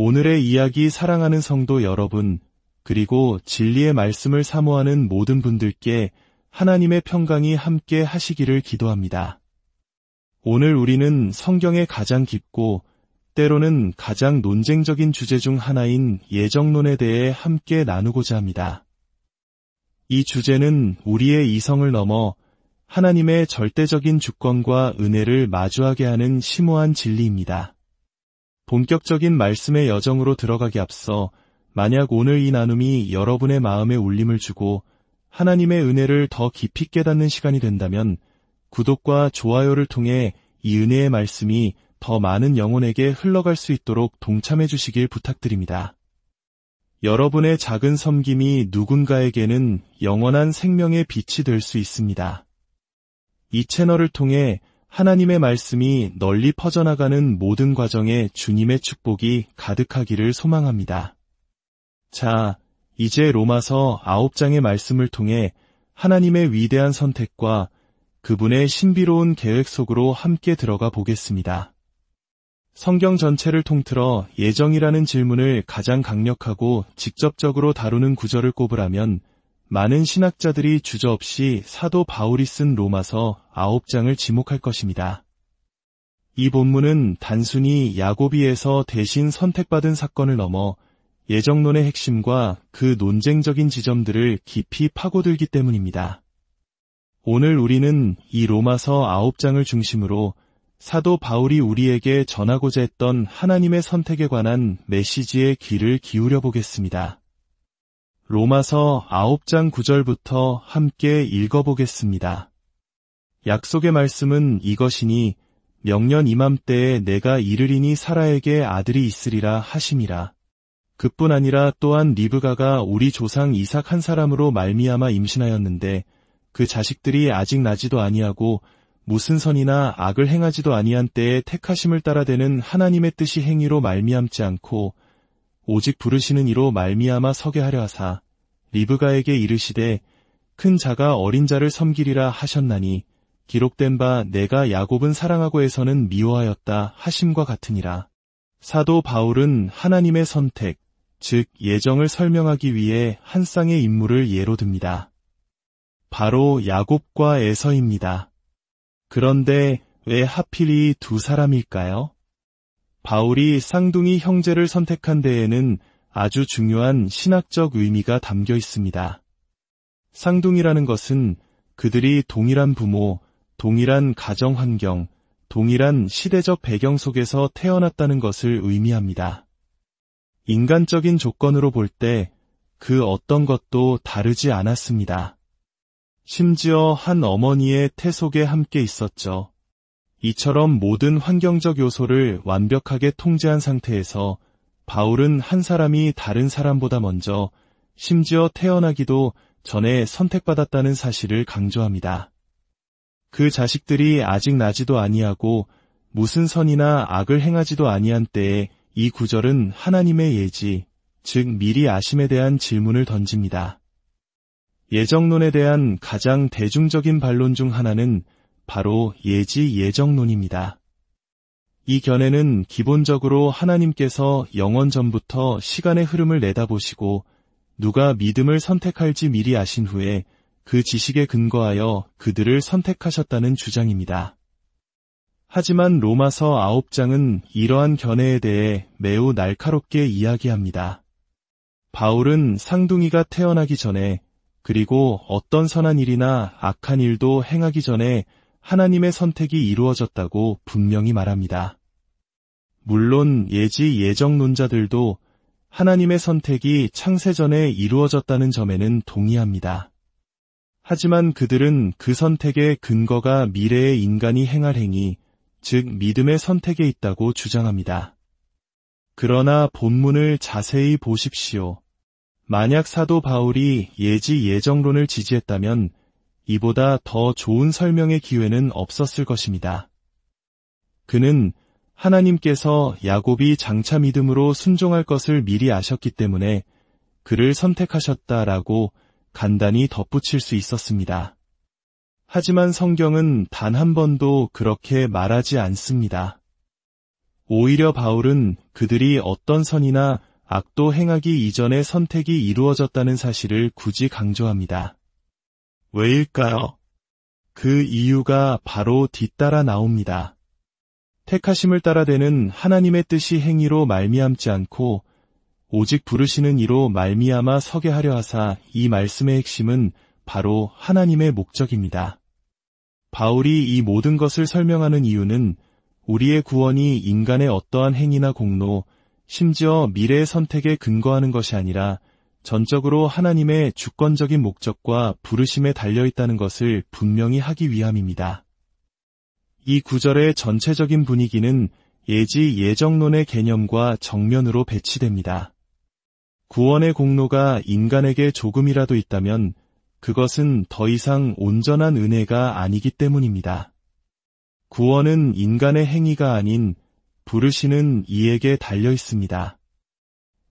오늘의 이야기 사랑하는 성도 여러분, 그리고 진리의 말씀을 사모하는 모든 분들께 하나님의 평강이 함께 하시기를 기도합니다. 오늘 우리는 성경의 가장 깊고 때로는 가장 논쟁적인 주제 중 하나인 예정론에 대해 함께 나누고자 합니다. 이 주제는 우리의 이성을 넘어 하나님의 절대적인 주권과 은혜를 마주하게 하는 심오한 진리입니다. 본격적인 말씀의 여정으로 들어가기 앞서 만약 오늘 이 나눔이 여러분의 마음에 울림을 주고 하나님의 은혜를 더 깊이 깨닫는 시간이 된다면 구독과 좋아요를 통해 이 은혜의 말씀이 더 많은 영혼에게 흘러갈 수 있도록 동참해 주시길 부탁드립니다. 여러분의 작은 섬김이 누군가에게는 영원한 생명의 빛이 될 수 있습니다. 이 채널을 통해 하나님의 말씀이 널리 퍼져나가는 모든 과정에 주님의 축복이 가득하기를 소망합니다. 자, 이제 로마서 9장의 말씀을 통해 하나님의 위대한 선택과 그분의 신비로운 계획 속으로 함께 들어가 보겠습니다. 성경 전체를 통틀어 예정이라는 질문을 가장 강력하고 직접적으로 다루는 구절을 꼽으라면 많은 신학자들이 주저없이 사도 바울이 쓴 로마서 9장을 지목할 것입니다. 이 본문은 단순히 야고비에서 대신 선택받은 사건을 넘어 예정론의 핵심과 그 논쟁적인 지점들을 깊이 파고들기 때문입니다. 오늘 우리는 이 로마서 9장을 중심으로 사도 바울이 우리에게 전하고자 했던 하나님의 선택에 관한 메시지에 귀를 기울여 보겠습니다. 로마서 9장 9절부터 함께 읽어보겠습니다. 약속의 말씀은 이것이니 명년 이맘때에 내가 이르리니 사라에게 아들이 있으리라 하심이라. 그뿐 아니라 또한 리브가가 우리 조상 이삭 한 사람으로 말미암아 임신하였는데 그 자식들이 아직 나지도 아니하고 무슨 선이나 악을 행하지도 아니한 때에 택하심을 따라되는 하나님의 뜻이 행위로 말미암지 않고 오직 부르시는 이로 말미암아 서게 하려 하사 리브가에게 이르시되 큰 자가 어린 자를 섬기리라 하셨나니 기록된 바 내가 야곱은 사랑하고 에서는 미워하였다 하심과 같으니라. 사도 바울은 하나님의 선택, 즉 예정을 설명하기 위해 한 쌍의 인물을 예로 듭니다. 바로 야곱과 에서입니다. 그런데 왜 하필 이 두 사람일까요? 바울이 쌍둥이 형제를 선택한 데에는 아주 중요한 신학적 의미가 담겨 있습니다. 쌍둥이라는 것은 그들이 동일한 부모, 동일한 가정 환경, 동일한 시대적 배경 속에서 태어났다는 것을 의미합니다. 인간적인 조건으로 볼 때 그 어떤 것도 다르지 않았습니다. 심지어 한 어머니의 태 속에 함께 있었죠. 이처럼 모든 환경적 요소를 완벽하게 통제한 상태에서 바울은 한 사람이 다른 사람보다 먼저 심지어 태어나기도 전에 선택받았다는 사실을 강조합니다. 그 자식들이 아직 나지도 아니하고 무슨 선이나 악을 행하지도 아니한 때에 이 구절은 하나님의 예지, 즉 미리 아심에 대한 질문을 던집니다. 예정론에 대한 가장 대중적인 반론 중 하나는 바로 예정론입니다. 이 견해는 기본적으로 하나님께서 영원 전부터 시간의 흐름을 내다보시고 누가 믿음을 선택할지 미리 아신 후에 그 지식에 근거하여 그들을 선택하셨다는 주장입니다. 하지만 로마서 9장은 이러한 견해에 대해 매우 날카롭게 이야기합니다. 바울은 쌍둥이가 태어나기 전에 그리고 어떤 선한 일이나 악한 일도 행하기 전에 하나님의 선택이 이루어졌다고 분명히 말합니다. 물론 예정론자들도 하나님의 선택이 창세전에 이루어졌다는 점에는 동의합니다. 하지만 그들은 그 선택의 근거가 미래의 인간이 행할 행위, 즉 믿음의 선택에 있다고 주장합니다. 그러나 본문을 자세히 보십시오. 만약 사도 바울이 예정론을 지지했다면 이보다 더 좋은 설명의 기회는 없었을 것입니다. 그는 하나님께서 야곱이 장차 믿음으로 순종할 것을 미리 아셨기 때문에 그를 선택하셨다라고 간단히 덧붙일 수 있었습니다. 하지만 성경은 단 한 번도 그렇게 말하지 않습니다. 오히려 바울은 그들이 어떤 선이나 악도 행하기 이전에 선택이 이루어졌다는 사실을 굳이 강조합니다. 왜일까요? 그 이유가 바로 뒤따라 나옵니다. 택하심을 따라 되는 하나님의 뜻이 행위로 말미암지 않고 오직 부르시는 이로 말미암아 서게 하려 하사, 이 말씀의 핵심은 바로 하나님의 목적입니다. 바울이 이 모든 것을 설명하는 이유는 우리의 구원이 인간의 어떠한 행위나 공로, 심지어 미래의 선택에 근거하는 것이 아니라 전적으로 하나님의 주권적인 목적과 부르심에 달려있다는 것을 분명히 하기 위함입니다. 이 구절의 전체적인 분위기는 예정론의 개념과 정면으로 배치됩니다. 구원의 공로가 인간에게 조금이라도 있다면 그것은 더 이상 온전한 은혜가 아니기 때문입니다. 구원은 인간의 행위가 아닌 부르시는 이에게 달려 있습니다.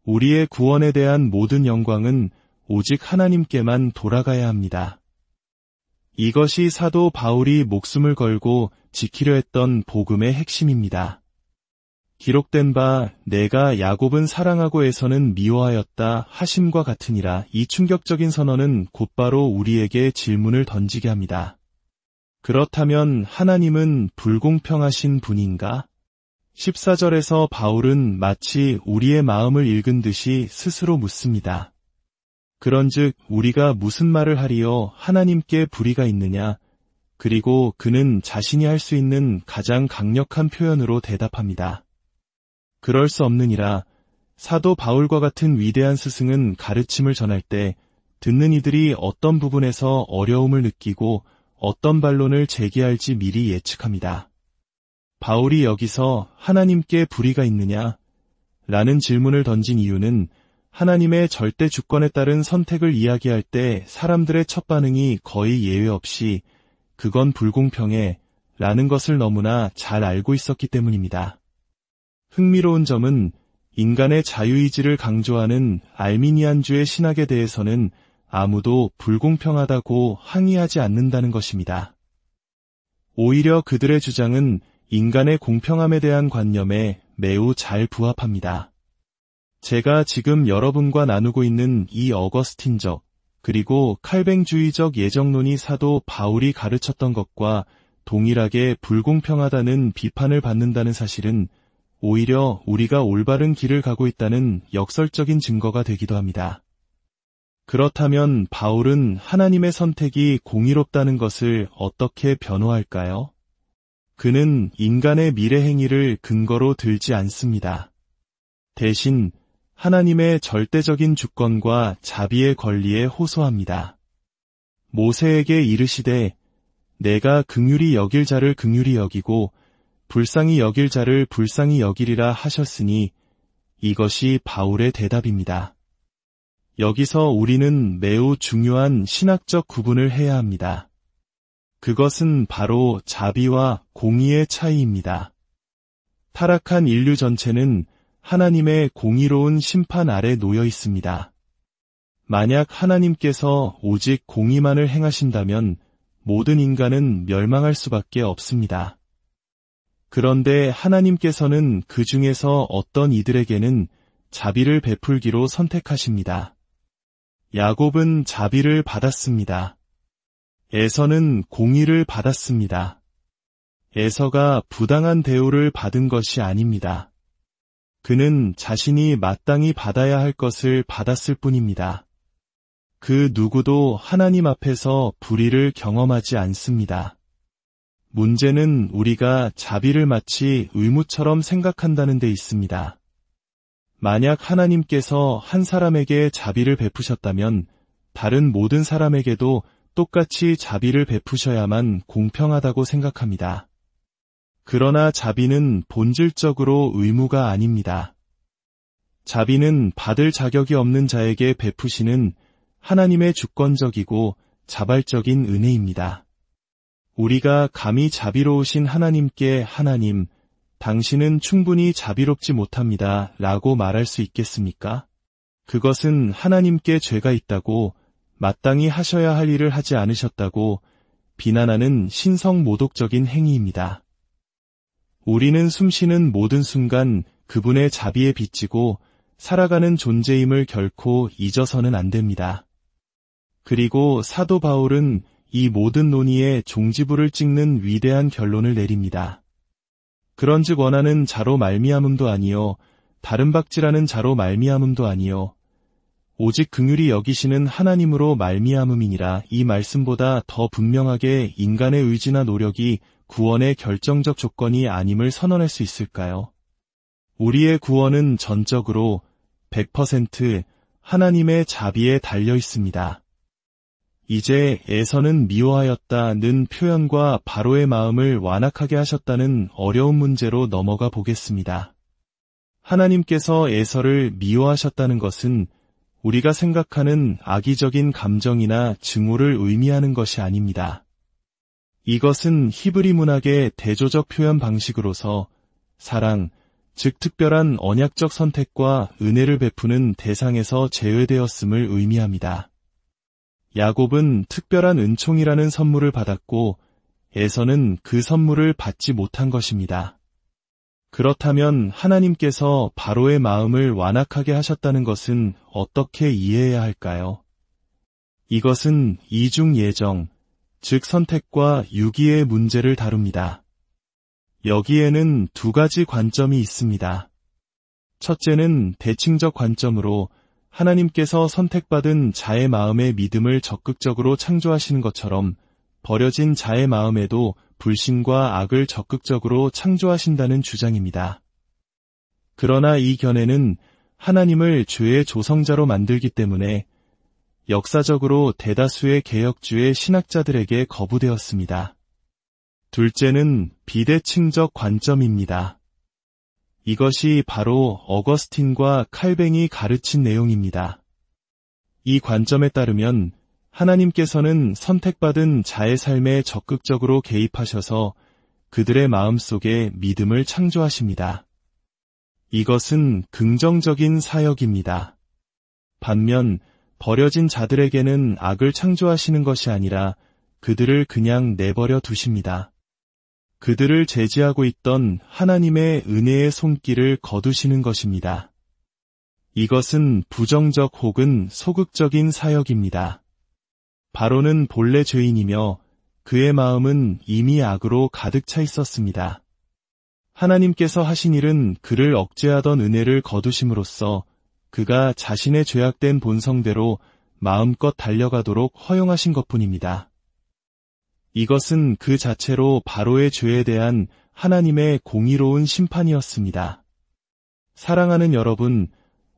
우리의 구원에 대한 모든 영광은 오직 하나님께만 돌아가야 합니다. 이것이 사도 바울이 목숨을 걸고 지키려 했던 복음의 핵심입니다. 기록된 바 내가 야곱은 사랑하고 에서는 미워하였다 하심과 같으니라. 이 충격적인 선언은 곧바로 우리에게 질문을 던지게 합니다. 그렇다면 하나님은 불공평하신 분인가? 14절에서 바울은 마치 우리의 마음을 읽은 듯이 스스로 묻습니다. 그런즉 우리가 무슨 말을 하리요? 하나님께 불의가 있느냐? 그리고 그는 자신이 할 수 있는 가장 강력한 표현으로 대답합니다. 그럴 수 없느니라. 사도 바울과 같은 위대한 스승은 가르침을 전할 때 듣는 이들이 어떤 부분에서 어려움을 느끼고 어떤 반론을 제기할지 미리 예측합니다. 바울이 여기서 하나님께 불의가 있느냐? 라는 질문을 던진 이유는 하나님의 절대 주권에 따른 선택을 이야기할 때 사람들의 첫 반응이 거의 예외 없이 그건 불공평해 라는 것을 너무나 잘 알고 있었기 때문입니다. 흥미로운 점은 인간의 자유의지를 강조하는 알미니안주의 신학에 대해서는 아무도 불공평하다고 항의하지 않는다는 것입니다. 오히려 그들의 주장은 인간의 공평함에 대한 관념에 매우 잘 부합합니다. 제가 지금 여러분과 나누고 있는 이 어거스틴적 그리고 칼뱅주의적 예정론이 사도 바울이 가르쳤던 것과 동일하게 불공평하다는 비판을 받는다는 사실은 오히려 우리가 올바른 길을 가고 있다는 역설적인 증거가 되기도 합니다. 그렇다면 바울은 하나님의 선택이 공의롭다는 것을 어떻게 변호할까요? 그는 인간의 미래 행위를 근거로 들지 않습니다. 대신 하나님의 절대적인 주권과 자비의 권리에 호소합니다. 모세에게 이르시되 내가 긍휼히 여길 자를 긍휼히 여기고 불쌍히 여길 자를 불쌍히 여기리라 하셨으니 이것이 바울의 대답입니다. 여기서 우리는 매우 중요한 신학적 구분을 해야 합니다. 그것은 바로 자비와 공의의 차이입니다. 타락한 인류 전체는 하나님의 공의로운 심판 아래 놓여 있습니다. 만약 하나님께서 오직 공의만을 행하신다면 모든 인간은 멸망할 수밖에 없습니다. 그런데 하나님께서는 그 중에서 어떤 이들에게는 자비를 베풀기로 선택하십니다. 야곱은 자비를 받았습니다. 에서는 공의를 받았습니다. 에서가 부당한 대우를 받은 것이 아닙니다. 그는 자신이 마땅히 받아야 할 것을 받았을 뿐입니다. 그 누구도 하나님 앞에서 불의를 경험하지 않습니다. 문제는 우리가 자비를 마치 의무처럼 생각한다는 데 있습니다. 만약 하나님께서 한 사람에게 자비를 베푸셨다면 다른 모든 사람에게도 똑같이 자비를 베푸셔야만 공평하다고 생각합니다. 그러나 자비는 본질적으로 의무가 아닙니다. 자비는 받을 자격이 없는 자에게 베푸시는 하나님의 주권적이고 자발적인 은혜입니다. 우리가 감히 자비로우신 하나님께 하나님, 당신은 충분히 자비롭지 못합니다 라고 말할 수 있겠습니까? 그것은 하나님께 죄가 있다고 마땅히 하셔야 할 일을 하지 않으셨다고 비난하는 신성모독적인 행위입니다. 우리는 숨쉬는 모든 순간 그분의 자비에 빚지고 살아가는 존재임을 결코 잊어서는 안 됩니다. 그리고 사도 바울은 이 모든 논의에 종지부를 찍는 위대한 결론을 내립니다. 그런즉 원하는 자로 말미암음도 아니요 다른 박질하는 자로 말미암음도 아니요 오직 긍휼히 여기시는 하나님으로 말미암음이니라. 이 말씀보다 더 분명하게 인간의 의지나 노력이 구원의 결정적 조건이 아님을 선언할 수 있을까요? 우리의 구원은 전적으로 100% 하나님의 자비에 달려 있습니다. 이제 에서는 미워하였다는 표현과 바로의 마음을 완악하게 하셨다는 어려운 문제로 넘어가 보겠습니다. 하나님께서 에서를 미워하셨다는 것은 우리가 생각하는 악의적인 감정이나 증오를 의미하는 것이 아닙니다. 이것은 히브리 문학의 대조적 표현 방식으로서 사랑, 즉 특별한 언약적 선택과 은혜를 베푸는 대상에서 제외되었음을 의미합니다. 야곱은 특별한 은총이라는 선물을 받았고 에서는 그 선물을 받지 못한 것입니다. 그렇다면 하나님께서 바로의 마음을 완악하게 하셨다는 것은 어떻게 이해해야 할까요? 이것은 이중 예정, 즉 선택과 유기의 문제를 다룹니다. 여기에는 두 가지 관점이 있습니다. 첫째는 대칭적 관점으로 하나님께서 선택받은 자의 마음의 믿음을 적극적으로 창조하시는 것처럼 버려진 자의 마음에도 불신과 악을 적극적으로 창조하신다는 주장입니다. 그러나 이 견해는 하나님을 죄의 조성자로 만들기 때문에 역사적으로 대다수의 개혁주의 신학자들에게 거부되었습니다. 둘째는 비대칭적 관점입니다. 이것이 바로 어거스틴과 칼뱅이 가르친 내용입니다. 이 관점에 따르면 하나님께서는 선택받은 자의 삶에 적극적으로 개입하셔서 그들의 마음속에 믿음을 창조하십니다. 이것은 긍정적인 사역입니다. 반면 버려진 자들에게는 악을 창조하시는 것이 아니라 그들을 그냥 내버려 두십니다. 그들을 제지하고 있던 하나님의 은혜의 손길을 거두시는 것입니다. 이것은 부정적 혹은 소극적인 사역입니다. 바로는 본래 죄인이며 그의 마음은 이미 악으로 가득 차 있었습니다. 하나님께서 하신 일은 그를 억제하던 은혜를 거두심으로써 그가 자신의 죄악된 본성대로 마음껏 달려가도록 허용하신 것뿐입니다. 이것은 그 자체로 바로의 죄에 대한 하나님의 공의로운 심판이었습니다. 사랑하는 여러분,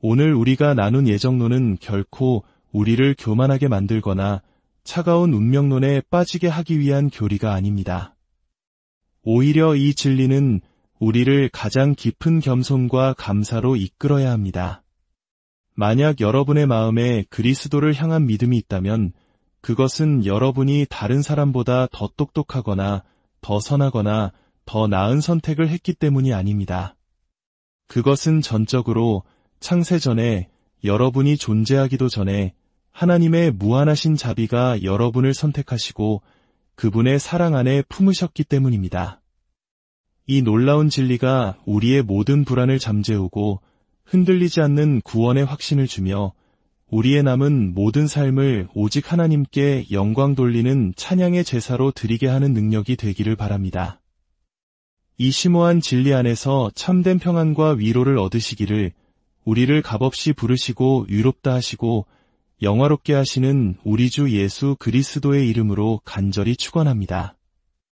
오늘 우리가 나눈 예정론은 결코 우리를 교만하게 만들거나 차가운 운명론에 빠지게 하기 위한 교리가 아닙니다. 오히려 이 진리는 우리를 가장 깊은 겸손과 감사로 이끌어야 합니다. 만약 여러분의 마음에 그리스도를 향한 믿음이 있다면 그것은 여러분이 다른 사람보다 더 똑똑하거나 더 선하거나 더 나은 선택을 했기 때문이 아닙니다. 그것은 전적으로 창세 전에 여러분이 존재하기도 전에 하나님의 무한하신 자비가 여러분을 선택하시고 그분의 사랑 안에 품으셨기 때문입니다. 이 놀라운 진리가 우리의 모든 불안을 잠재우고 흔들리지 않는 구원의 확신을 주며 우리의 남은 모든 삶을 오직 하나님께 영광 돌리는 찬양의 제사로 드리게 하는 능력이 되기를 바랍니다. 이 심오한 진리 안에서 참된 평안과 위로를 얻으시기를 우리를 값없이 부르시고 위롭다 하시고 영화롭게 하시는 우리 주 예수 그리스도의 이름으로 간절히 축원합니다.